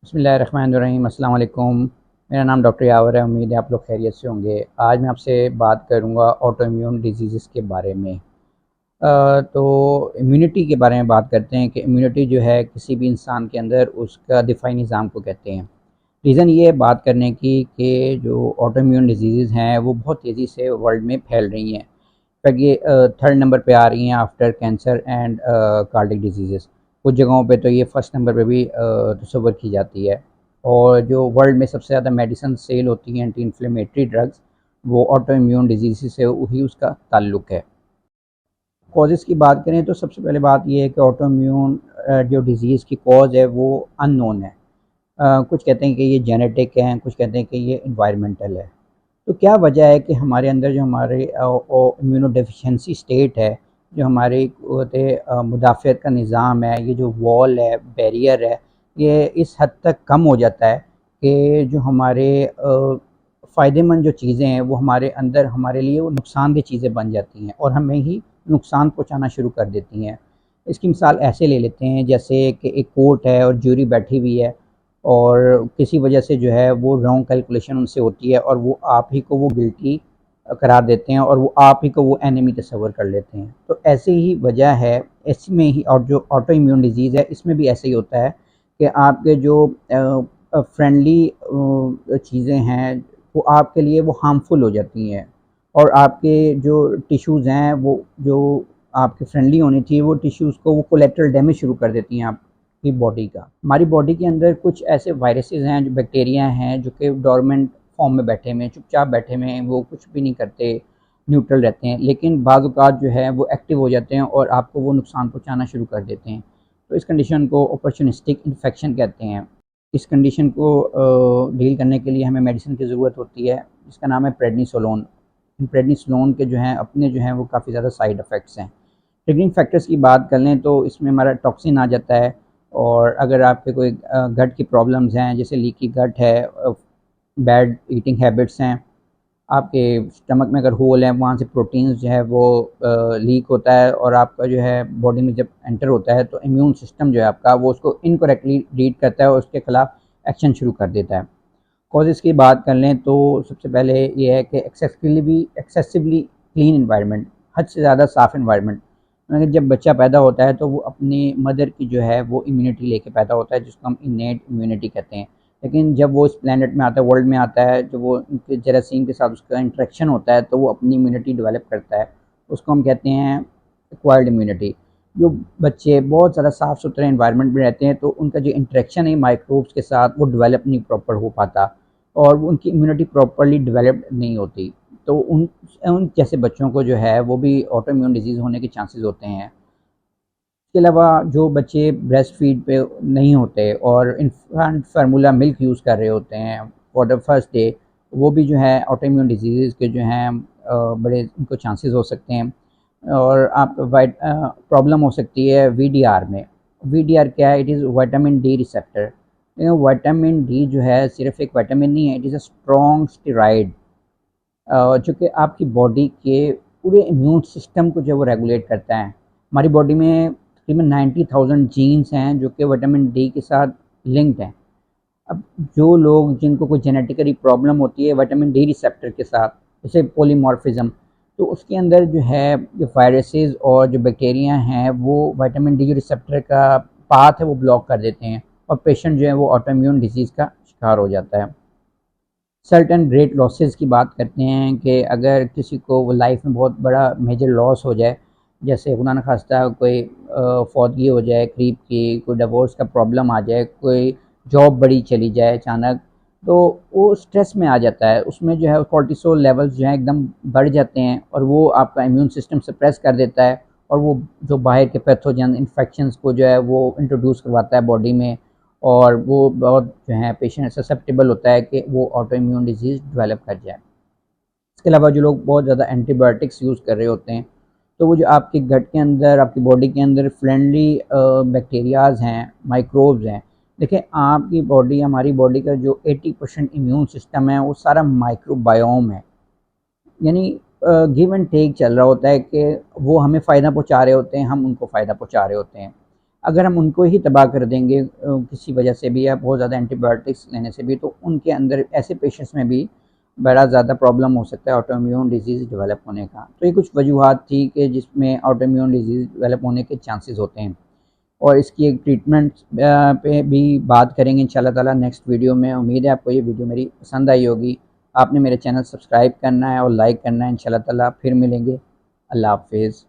बिस्मिल्लाहिर्रहमानिर्रहीम। अस्सलाम वालेकुम। मेरा नाम डॉक्टर यावर है। उम्मीद है आप लोग खैरियत से होंगे। आज मैं आपसे बात करूंगा ऑटो इम्यून डिजीज़ के बारे में। तो इम्यूनिटी के बारे में बात करते हैं कि इम्यूनिटी जो है किसी भी इंसान के अंदर उसका दिफाई निज़ाम को कहते हैं। रीज़न ये है बात करने की कि जो ऑटो इम्यून डिजीज़ हैं वो बहुत तेज़ी से वर्ल्ड में फैल रही हैं। इनफैक्ट ये थर्ड नंबर पे आ रही हैं after cancer and cardiac disease. कुछ जगहों पे तो ये फर्स्ट नंबर पे भी तस्वर की जाती है। और जो वर्ल्ड में सबसे ज़्यादा मेडिसिन सेल होती हैं एंटी इन्फ्लेमेटरी ड्रग्स, वो ऑटो इम्यून डिजीज़ से ही उसका ताल्लुक़ है। कॉजेज़ की बात करें तो सबसे पहले बात ये है कि ऑटो इम्यून जो डिज़ीज़ की कॉज़ है वो अननोन है। कुछ कहते हैं कि ये जेनेटिक है, कुछ कहते हैं कि ये एनवायरमेंटल है। तो क्या वजह है कि हमारे अंदर जो हमारे इम्यूनो डेफिशिएंसी स्टेट है, जो हमारी मुदाफ़ियत का निज़ाम है, ये जो वॉल है, बैरियर है, ये इस हद तक कम हो जाता है कि जो हमारे फ़ायदेमंद जो चीज़ें हैं वो हमारे अंदर हमारे लिए वो नुकसानदेह चीज़ें बन जाती हैं और हमें ही नुकसान पहुँचाना शुरू कर देती हैं। इसकी मिसाल ऐसे ले लेते हैं जैसे कि एक कोर्ट है और ज्यूरी बैठी हुई है और किसी वजह से जो है वो रॉन्ग कैलकुलेशन उनसे होती है और वो आप ही को वो गिल्टी करार देते हैं और वो आप ही को वो एनिमी तस्वर कर लेते हैं। तो ऐसे ही वजह है, इसमें ही और जो ऑटो इम्यून डिजीज़ है इसमें भी ऐसे ही होता है कि आपके जो फ्रेंडली चीज़ें हैं वो आपके लिए वो हार्मफुल हो जाती हैं और आपके जो टिश्यूज़ हैं वो जो आपके फ्रेंडली होनी चाहिए वो टिश्यूज़ को वो कोलेटरल डैमेज शुरू कर देती हैं आपकी बॉडी का। हमारी बॉडी के अंदर कुछ ऐसे वायरसेस हैं, जो बैक्टीरिया हैं जो कि डोरमेंट फॉर्म में बैठे हुए हैं, चुपचाप बैठे हुए हैं, वो कुछ भी नहीं करते, न्यूट्रल रहते हैं। लेकिन बाज़ औक़ात जो है वो एक्टिव हो जाते हैं और आपको वो नुकसान पहुँचाना शुरू कर देते हैं। तो इस कंडीशन को अपॉर्चुनिस्टिक इन्फेक्शन कहते हैं। इस कंडीशन को डील करने के लिए हमें मेडिसिन की ज़रूरत होती है, जिसका नाम है प्रेडनिसोलोन। इन प्रेडनिसोलोन के जो हैं अपने जो हैं वो काफ़ी ज़्यादा साइड इफ़ेक्ट्स हैं। ट्रिगरिंग फैक्टर्स की बात कर लें तो इसमें हमारा टॉक्सिन आ जाता है और अगर आपके कोई गट की प्रॉब्लम्स हैं, जैसे लीकी गट है, बैड ईटिंग हैबिट्स हैं, आपके स्टमक में अगर होल है वहाँ से प्रोटीन्स जो है वो लीक होता है और आपका जो है बॉडी में जब एंटर होता है तो इम्यून सिस्टम जो है आपका वो उसको इनकरेक्टली रीड करता है और उसके खिलाफ एक्शन शुरू कर देता है। कॉजेज़ की बात कर लें तो सबसे पहले ये है कि एक्सेसिवली क्लीन एनवायरनमेंट, हद से ज़्यादा साफ़ एनवायरनमेंट। अगर जब बच्चा पैदा होता है तो वो अपनी मदर की जो है वो इम्यूनिटी लेके पैदा होता है, जिसको हम इनेट इम्यूनिटी कहते हैं। लेकिन जब वो इस प्लैनेट में आता है, वर्ल्ड में आता है, जब वो उनके जरासीम के साथ उसका इंटरेक्शन होता है तो वो अपनी इम्यूनिटी डेवलप करता है। उसको हम कहते हैं एक्वायर्ड इम्यूनिटी। जो बच्चे बहुत ज़्यादा साफ़ सुथरे एनवायरनमेंट में रहते हैं तो उनका जो इंटरेक्शन है माइक्रोब्स के साथ वो डेवलप नहीं प्रॉपर हो पाता और वो उनकी इम्यूनिटी प्रॉपर्ली डेवलप्ड नहीं होती। तो उन उन जैसे बच्चों को जो है वो भी ऑटो इम्यून डिजीज़ होने के चांसेस होते हैं। इसके अलावा जो बच्चे ब्रेस्ट फीड पे नहीं होते और इन्फेंट फार्मूला मिल्क यूज़ कर रहे होते हैं फॉर द फर्स्ट डे, वो भी जो है ऑटो इम्यून डिजीज़ के जो हैं बड़े उनको चांसेस हो सकते हैं। और आप प्रॉब्लम हो सकती है वीडीआर में। वीडीआर क्या है? It is vitamin D receptor. Vitamin D जो है सिर्फ एक विटामिन नहीं है, it is a strong steroid जो कि आपकी बॉडी के पूरे इम्यून सिस्टम को जो है वो रेगुलेट करता है। हमारी बॉडी में तकरीबन 90,000 जीन्स हैं जो कि विटामिन डी के साथ लिंक्ड हैं। अब जो लोग जिनको कोई जेनेटिकली प्रॉब्लम होती है विटामिन डी रिसेप्टर के साथ, जैसे पॉलीमॉर्फिज्म, तो उसके अंदर जो है जो वायरसेस और जो बैक्टीरिया हैं वो विटामिन डी रिसेप्टर का पाथ है वो ब्लॉक कर देते हैं और पेशेंट जो है वो ऑटो इम्यून डिजीज़ का शिकार हो जाता है। सर्टेन ग्रेट लॉसेस की बात करते हैं कि अगर किसी को वो लाइफ में बहुत बड़ा मेजर लॉस हो जाए, जैसे खुदा न खास्ता कोई फौतगी हो जाए करीब की, कोई डिवोर्स का प्रॉब्लम आ जाए, कोई जॉब बड़ी चली जाए अचानक, तो वो स्ट्रेस में आ जाता है। उसमें जो है कॉर्टिसोल लेवल्स जो हैं एकदम बढ़ जाते हैं और वो आपका इम्यून सिस्टम सप्रेस कर देता है और वो जो बाहर के पैथोजन इन्फेक्शंस को जो है वो इंट्रोड्यूस करवाता है बॉडी में और वो बहुत जो है पेशेंट ससेप्टेबल होता है कि वो ऑटो इम्यून डिजीज़ डेवलप कर जाए। इसके अलावा जो लोग बहुत ज़्यादा एंटीबायोटिक्स यूज़ कर रहे होते हैं, तो वो जो आपके गट के अंदर, आपकी बॉडी के अंदर फ्रेंडली बैक्टीरियाज़ हैं, माइक्रोब्स हैं। देखिए, आपकी बॉडी, हमारी बॉडी का जो 80% इम्यून सिस्टम है, वो सारा माइक्रोबायोम है। यानी गिव एंड टेक चल रहा होता है कि वो हमें फ़ायदा पहुँचा रहे होते हैं, हम उनको फ़ायदा पहुँचा रहे होते हैं। अगर हम उनको ही तबाह कर देंगे किसी वजह से भी या बहुत ज़्यादा एंटीबायोटिक्स लेने से भी, तो उनके अंदर ऐसे पेशेंट्स में भी बड़ा ज़्यादा प्रॉब्लम हो सकता है ऑटोइम्यून डिजीज़ डेवलप होने का। तो ये कुछ वजूहात थी कि जिसमें ऑटोइम्यून डिजीज़ डेवलप होने के चांसेस होते हैं, और इसकी एक ट्रीटमेंट पे भी बात करेंगे इंशाल्लाह ताला नेक्स्ट वीडियो में। उम्मीद है आपको ये वीडियो मेरी पसंद आई होगी। आपने मेरे चैनल सब्सक्राइब करना है और लाइक करना है। इंशाल्लाह ताला फिर मिलेंगे। अल्लाह हाफ़िज़।